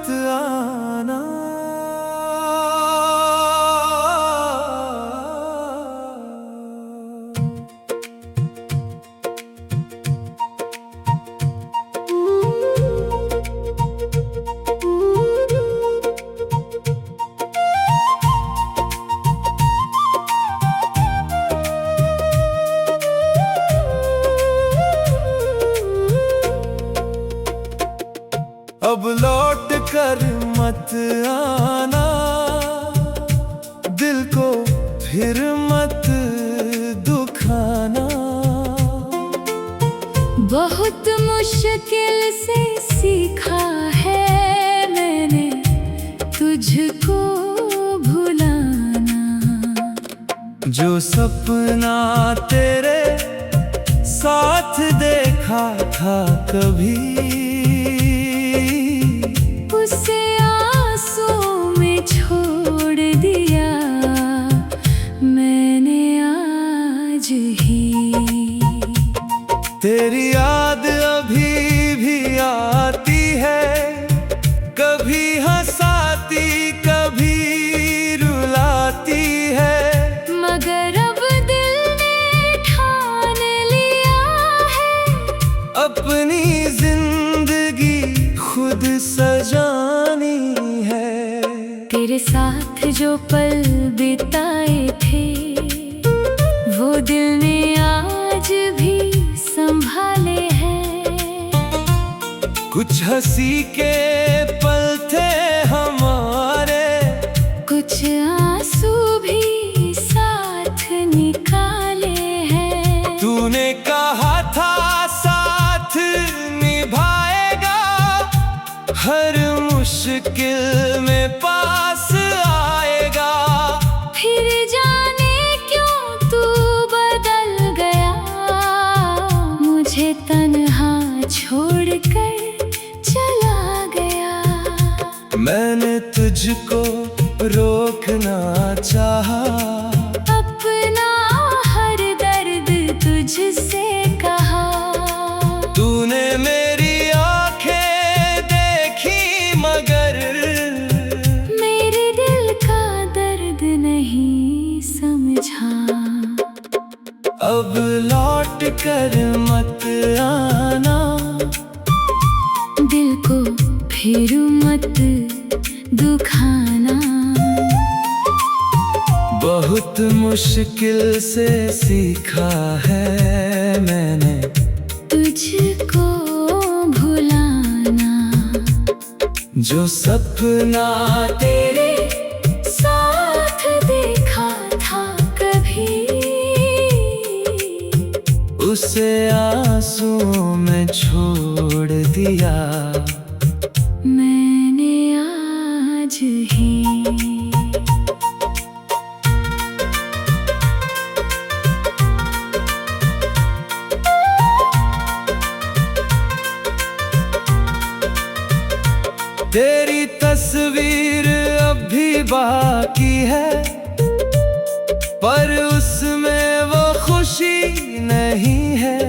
मत आना। अब लौट कर मत आना, दिल को फिर मत दुखाना। बहुत मुश्किल से सीखा है मैंने तुझको भुलाना। जो सपना तेरे साथ देखा था कभी, उसे आंसू में छोड़ दिया मैंने आज ही। तेरी याद अभी भी आती है, कभी हंसाती कभी रुलाती है। मगर अब दिल ने ठान लिया है अपनी जिंदगी खुद सजानी है। तेरे साथ जो पल बिताए थे वो दिल ने आज भी संभाले हैं। कुछ हंसी के पल थे हमारे, कुछ आंसू भी साथ निकाले हैं। तूने कहा था साथ निभाएगा, हर मुश्किल में पास आएगा। फिर जाने क्यों तू बदल गया, मुझे तन्हा छोड़कर चला गया। मैंने तुझको रोकना चाहा, अपना हर दर्द तुझसे कहा। तूने मेरी आंखें देखी मगर मेरे दिल का दर्द नहीं समझा। अब लौट कर मत आना, दिल को फिर मत दुखाना। बहुत मुश्किल से सीखा है मैंने तुझको भुलाना। जो सपना तेरे साथ देखा था कभी, उसे आंसुओं में छोड़ दिया मैंने आज ही। तेरी तस्वीर अब भी बाकी है, पर उसमें वो खुशी नहीं है।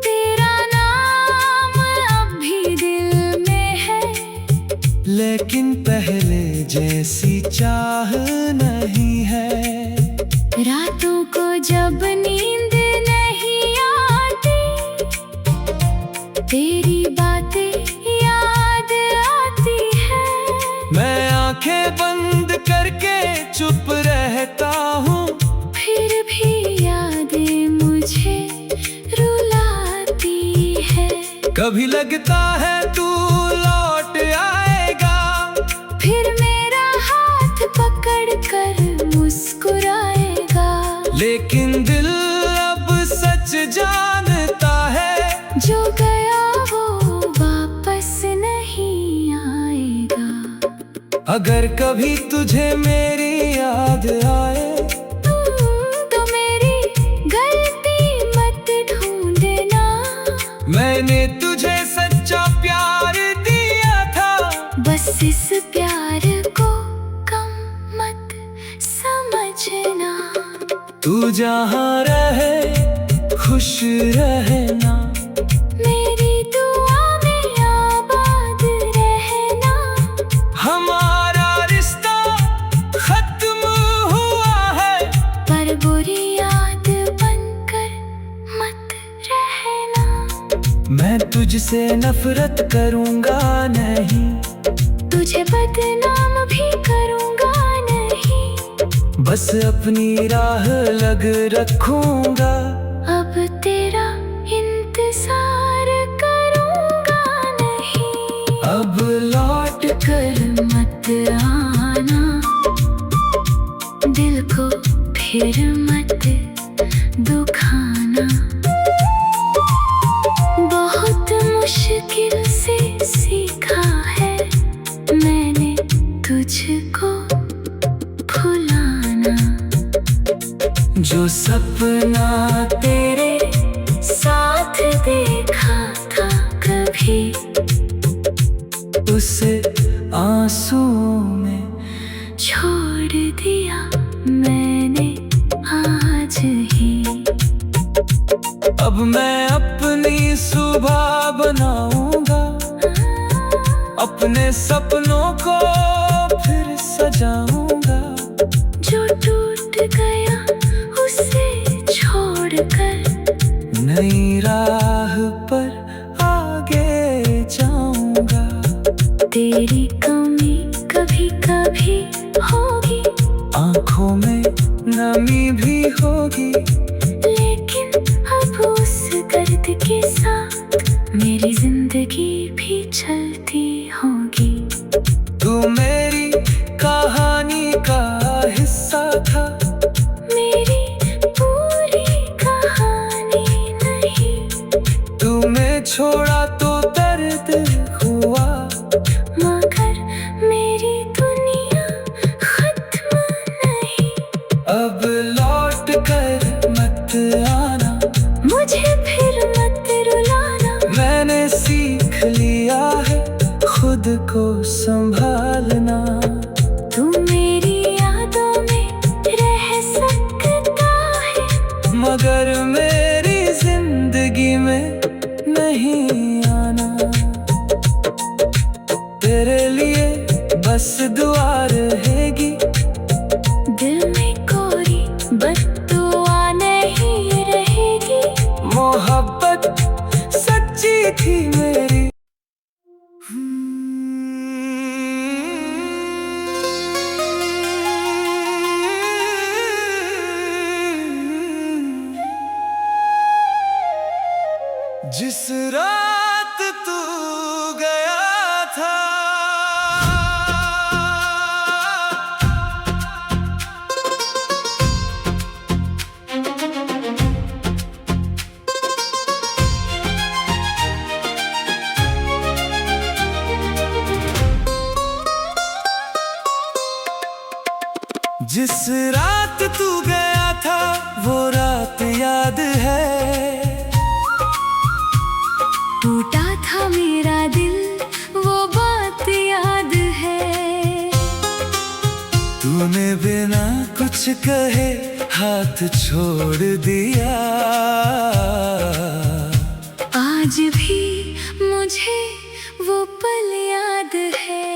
तेरा नाम अब भी दिल में है, लेकिन पहले जैसी चाह नहीं है। रातों को जब नींद नहीं आती, तेरी बातें याद आती है। मैं आंखें बंद करके चुप रहता हूँ, फिर भी यादें मुझे रुलाती है। कभी लगता है तू लौट आएगा, फिर मेरा हाथ पकड़ कर मुस्कुराएगा। लेकिन दिल अब सच जानता है, जो गया वो वापस नहीं आएगा। अगर कभी तुझे मेरी याद आए, तो मेरी गलती मत ढूंढना। मैंने तुझे सच्चा प्यार दिया था, बस इस प्यार को कम मत समझना। तू जहाँ रहे खुश रहना, मेरी दुआ में आबाद रहना। तुझसे नफरत करूंगा नहीं, तुझे बदनाम भी करूंगा नहीं। बस अपनी राह लग रखूंगा, अब तेरा इंतजार करूंगा नहीं। अब लौट कर मत आना, दिल को फिर मत दुखाना। बहुत मुश्किल से सीखा है मैंने तुझको भुलाना। जो सपना तेरे साथ देखा था कभी, उसे आंसुओं में छोड़ दिया मैंने आज ही। अब मैं अपनी सुबह बनाऊंगा, अपने सपनों को फिर सजाऊंगा। जो टूट गया उसे छोड़कर नई राह पर आगे जाऊंगा। तेरी कमी कभी कभी होगी, आंखों में नमी भी होगी, लेकिन अब उस दर्द के साथ मेरी जिंदगी भी चलती होगी। तू मेरी कहानी का हिस्सा था, मेरी पूरी कहानी नहीं। तुम्हें छोड़ा तो दर्द हुआ, मगर मेरी दुनिया खत्म नहीं। अब लौट कर मत आना, मुझे फिर मत रुलाना। मैंने सीख लिया है खुद को संभालना। तू मेरी यादों में रह सकता है, मगर मेरी जिंदगी में नहीं आना। तेरे लिए बस दुआ रहेगी, दिल में कोई बद्दुआ नहीं रहेगी। मोहब्बत सच्ची थी मेरी। जिस रात तू गया था, जिस रात तू गया था वो रात याद है। टूटा था मेरा दिल वो बात याद है। तूने बिना कुछ कहे हाथ छोड़ दिया, आज भी मुझे वो पल याद है।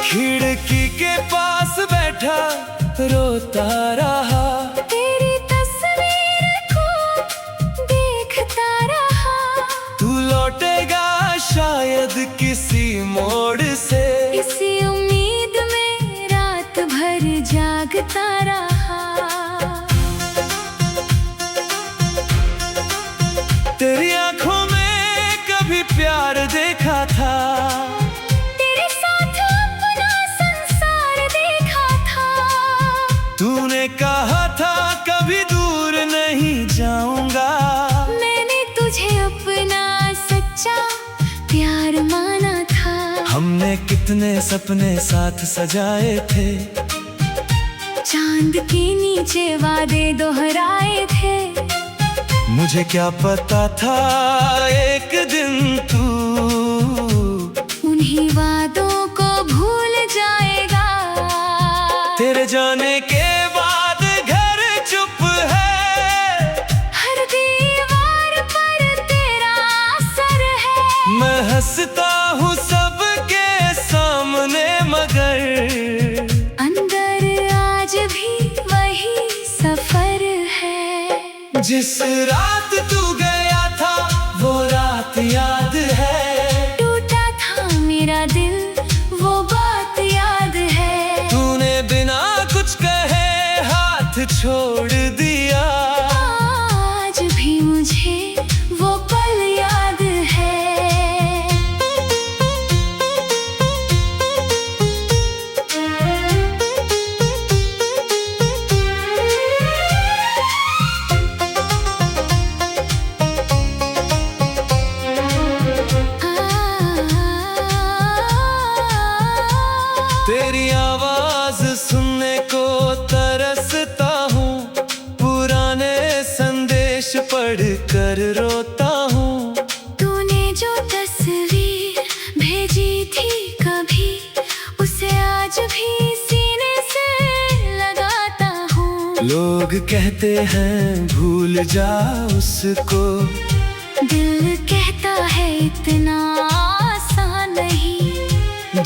खिड़की के पास बैठा रोता रहा, तेरी तस्वीर को देखता रहा। तू लौटेगा शायद किसी मोड़ से, इसी उम्मीद में रात भर जागता रहा। तेरी आंखों में कभी प्यार देखा था, तेरे साथ अपना संसार देखा था। तूने कहा था कभी दूर नहीं जाऊंगा, मैंने तुझे अपना सच्चा प्यार माना था। हमने कितने सपने साथ सजाए थे, चांद के नीचे वादे दोहराए थे। मुझे क्या पता था एक दिन तू उन्हीं वादों को भूल जाएगा। तेरे जाने के बाद घर चुप है, हर दीवार पर तेरा असर है। मैं हंसता हूँ सबके सामने मगर अंदर आज भी वही सफर है। जिस रात तू गया था वो रात याद है। टूटा था मेरा दिल वो बात याद है। तूने बिना कुछ कहे हाथ छोड़ दिया। आज भी मुझे वो पल याद है। तेरी आवाज सुनने को तरसता हूँ, पुराने संदेश पढ़ कर रोता हूँ। तूने जो तस्वीर भेजी थी कभी, उसे आज भी सीने से लगाता हूँ। लोग कहते हैं भूल जा उसको, दिल कहता है इतना आसान नहीं।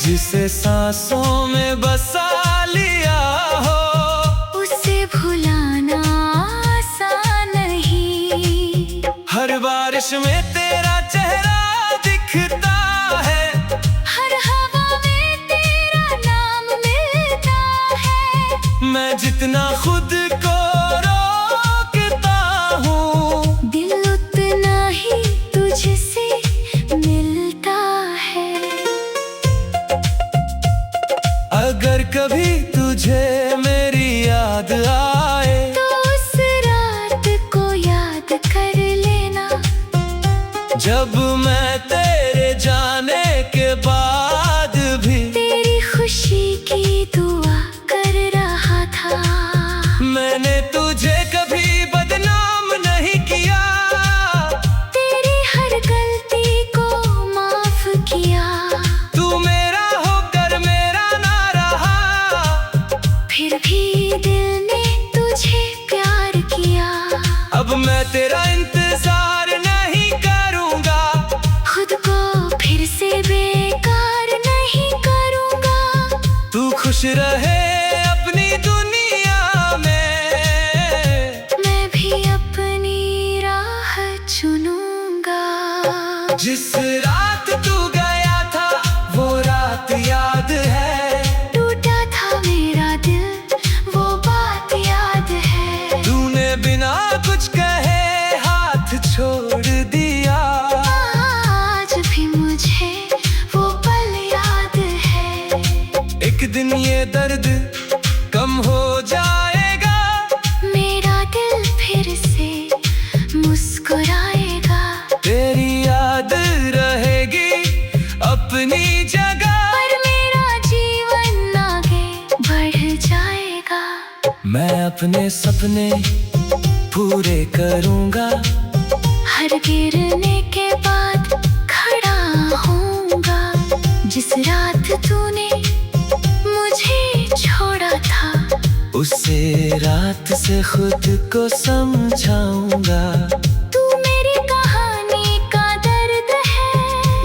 जिसे सांसों में बसा लिया हो, उसे भुलाना आसान नहीं। हर बारिश में तेरा चेहरा दिखता है, हर हवा में तेरा नाम मिलता है। मैं जितना खुद को रोकता हूँ, दिल उतना ही तुझसे मिलता है। अगर कभी तुझे मेरी याद आए तो उस रात को याद कर लेना, जब मैं तेरे जाने के बाद भी तेरी खुशी की दुआ कर रहा था। मैंने तुझे कभी बदनाम नहीं किया, तेरी हर गलती को माफ किया। तू मेरा होकर मेरा ना रहा, फिर भी दिल ने तुझे प्यार किया। अब मैं तेरा इंतजार नहीं करूँगा, खुद को फिर से बेकार नहीं करूँगा। तू खुश रहे अपनी दुनिया में, मैं भी अपनी राह चुनूंगा। जिस रात तू गया था वो रात याद है। टूटा था मेरा दिल वो बात याद है। तूने बिना कुछ कहे हाथ छोड़ दिया। आज भी मुझे वो पल याद है। एक दिन ये दर्द कम हो जाएगा, मेरा दिल फिर से मुस्कुराएगा। तेरी याद रहेगी अपनी जगह, पर मेरा जीवन आगे बढ़ जाएगा। मैं अपने सपने पूरे करूँगा। हर गिरने के बाद खड़ा होऊंगा। जिस रात तूने मुझे छोड़ा था, उसे रात से खुद को समझाऊंगा। तू मेरी कहानी का दर्द है,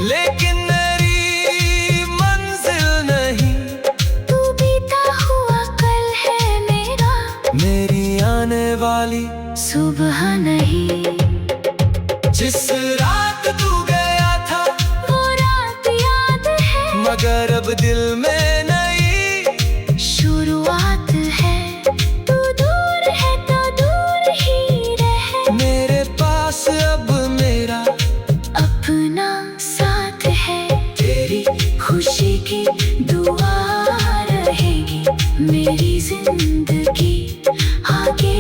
लेकिन मेरी मंजिल नहीं। तू बीता हुआ कल है मेरा, मेरी आने वाली सुबह नहीं। जिस रात तू गया था वो रात याद है, मगर अब दिल में नई शुरुआत है। तू दूर है तो दूर ही रहे, मेरे पास अब मेरा अपना साथ है। तेरी खुशी की दुआ रहेगी, मेरी जिंदगी आगे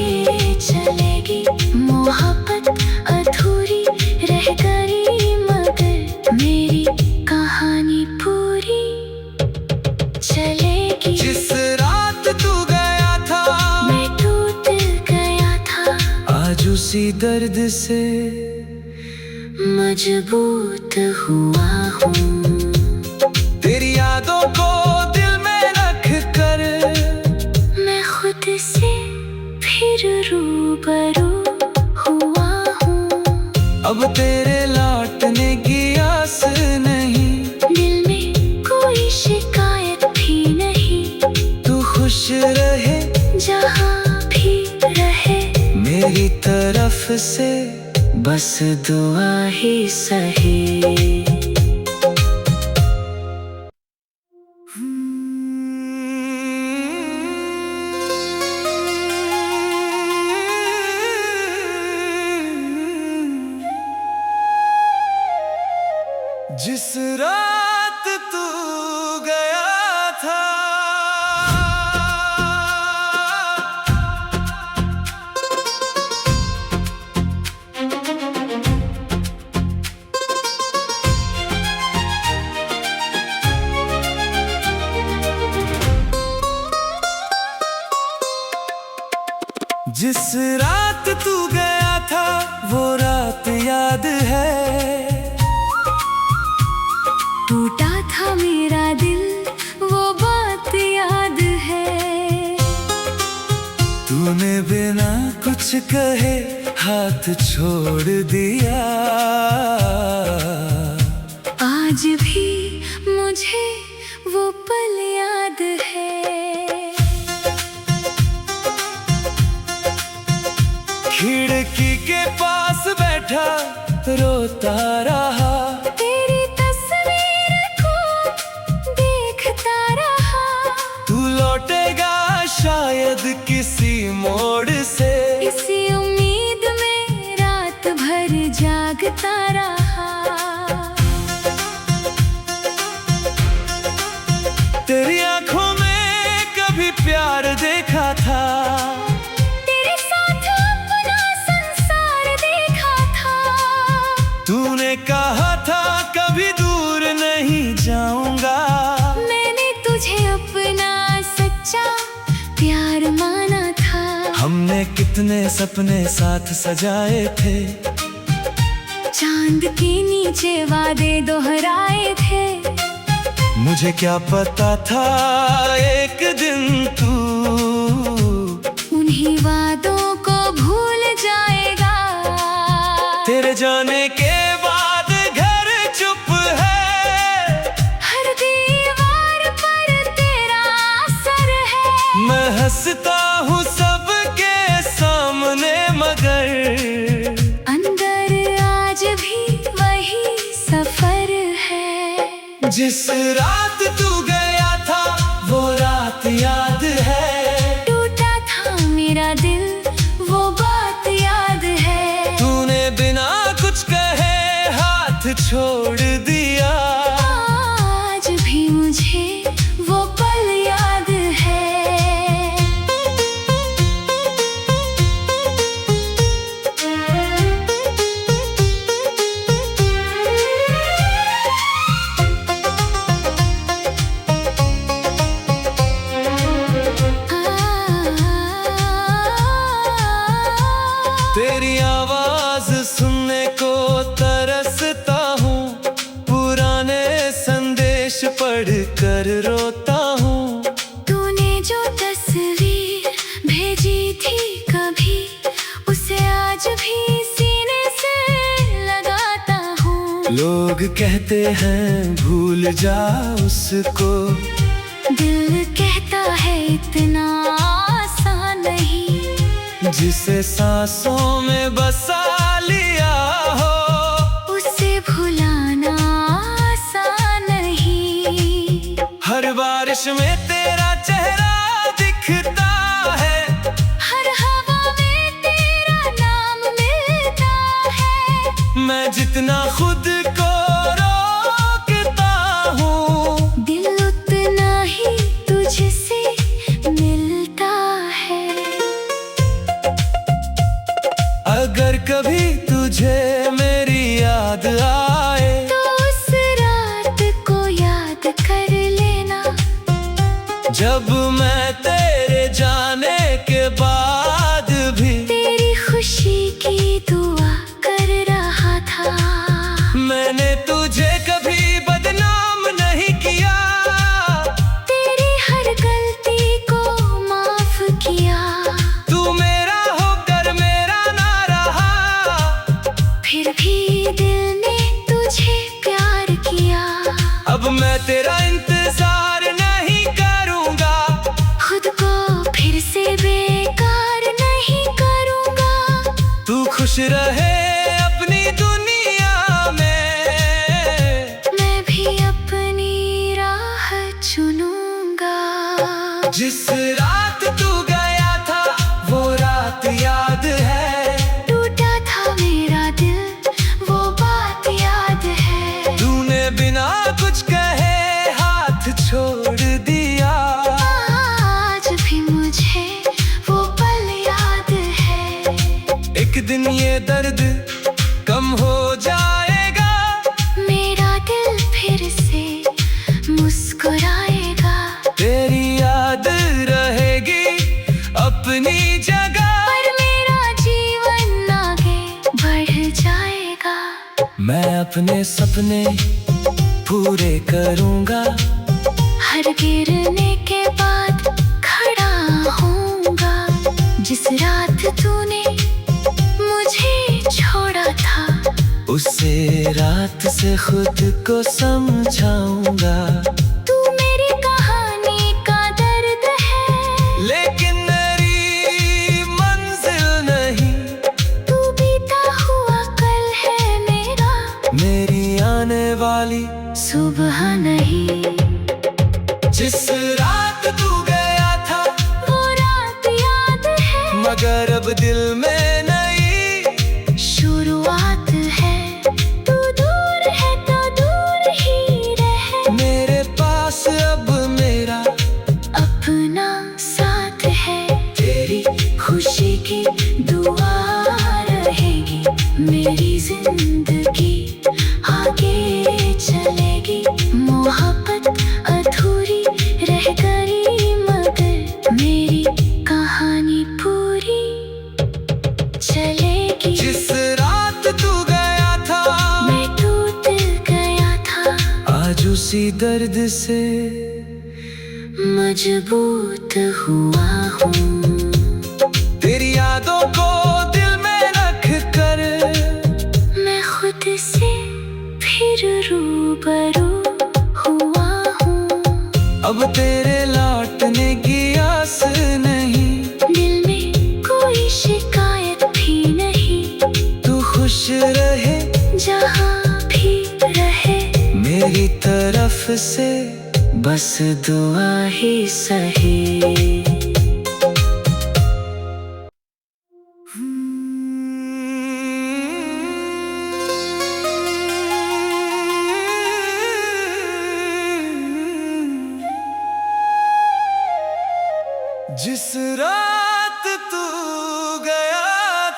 चलेगी। मोहब्बत अधूरी रह गई, मगर मेरी कहानी पूरी चलेगी। जिस रात तू गया था मैं टूट गया था, आज उसी दर्द से मजबूत हुआ हूँ। तेरी यादों को दिल में रख कर मैं खुद से फिर रूबरू हुआ हूँ। अब तेरे लौटने की आस नहीं, दिल में कोई शिकायत भी नहीं। तू खुश रहे जहाँ भी रहे, मेरी तरफ तरफ से बस दुआ ही सही। जिस रात तू गया था, जिस रात तू गया था वो रात याद है। टूटा था मेरा दिल वो बात याद है। तूने बिना कुछ कहे हाथ छोड़ दिया। आज भी मुझे वो पल याद है। खिड़की के पास बैठा रोता रहा, तेरी तस्वीर को देखता रहा। तू लौटेगा शायद किसी मोड़ से, इसी उम्मीद में रात भर जागता रहा। तेरी आंखों में कभी प्यार देखा था, तेरे साथ अपना संसार देखा था। तूने कहा था कभी दूर नहीं जाऊंगा। मैंने तुझे अपना सच्चा प्यार माना था। हमने कितने सपने साथ सजाए थे, चांद के नीचे वादे दोहराए थे। मुझे क्या पता था एक दिन तू उन्हीं वादों को भूल जाएगा। तेरे जाने के बाद घर चुप है, हर दीवार पर तेरा असर है। मैं हंसता हूँ सबके सामने मगर अंदर आज भी वही सफर है। जिस रात तू गया था वो रात याद है। टूटा था मेरा दिल वो बात याद है। तूने बिना कुछ कहे हाथ छोड़ दिया। आज भी मुझे वो पल याद है। तेरी आवाज सुनने को तरसता हूँ, पुराने संदेश पढ़ कर रोता हूँ। तूने जो तस्वीर भेजी थी कभी उसे आज भी सीने से लगाता हूँ। लोग कहते हैं भूल जा उसको, दिल कहता है इतना आसान नहीं। जिसे सांसों में बसा लिया हो उसे भुलाना आसान नहीं। हर बारिश में तेरा चेहरा दिखता है, हर हवा में तेरा नाम मिलता है। मैं जितना खुद को रोकता हूँ दिल उतना ही तुझसे मिलता है। अगर कभी तुझे मेरी याद आए तो उस रात को याद कर लेना, जब मैं तेरे जाने के बाद भी तेरी खुशी की दुआ कर रहा था। मैंने तुझे कभी बदनाम नहीं किया, तेरी हर गलती को माफ किया। तू मेरा होकर मेरा ना रहा, फिर भी दिल ने तुझे प्यार किया। अब मैं तेरा इंतजार नहीं करूंगा। खुद को फिर से रहे अपनी दुनिया में। मैं भी अपनी राह चुनूंगा। जिस रात तू गया था वो रात याद है। टूटा था मेरा दिल वो बात याद है। तूने बिना कुछ कहे हाथ छोड़ दिया। आज भी मुझे वो पल याद है। एक दिन ये दर्द कम हो जाएगा। मेरा दिल फिर से मुस्कुराएगा। तेरी याद रहेगी अपनी जगह। पर मेरा जीवन आगे बढ़ जाएगा। मैं अपने सपने पूरे करूंगा। हर गिरने के बाद खड़ा होऊंगा। जिस रात तूने मुझे छोड़ा था उसे रात से खुद को समझाऊंगा। तू मेरी कहानी का दर्द है लेकिन मेरी मंजिल नहीं। तू बीता हुआ कल है मेरा। मेरी आने वाली सुबह नहीं। जिस रात तू गया था वो रात याद है। मगर अब दिल में नई शुरुआत है। तू दूर है तो दूर ही रहे। मेरे पास अब मेरा अपना साथ है। तेरी खुशी की दुआ रहेगी। मेरी जिंदगी आगे चलेगी। मोहब्बत अधूरी रह गई मगर मेरी कहानी पूरी चलेगी। जिस रात तू गया था मैं टूट गया था। आज उसी दर्द से मजबूत हुआ हूँ। तेरी यादों को दिल में रख कर मैं खुद से फिर रूबरू हुआ हूँ। अब तेरे लौटने की आस नहीं। दिल में कोई शिकायत भी नहीं। तू खुश रहे जहाँ भी रहे। मेरी तरफ से बस दुआ ही सही। जिस रात तू गया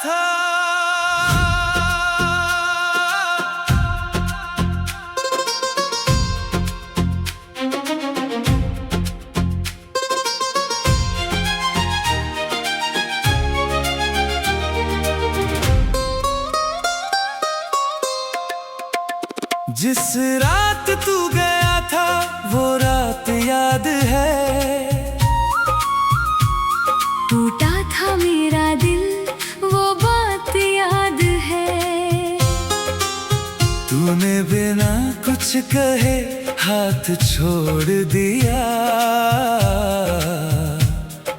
था जिस रात तू गया था वो रात याद है। टूटा था मेरा दिल वो बात याद है। तूने बिना कुछ कहे हाथ छोड़ दिया।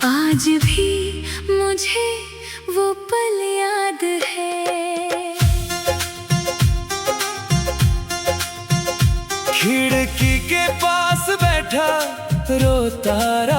आज भी मुझे वो पल याद है। खिड़की के पास बैठा रोता रहा।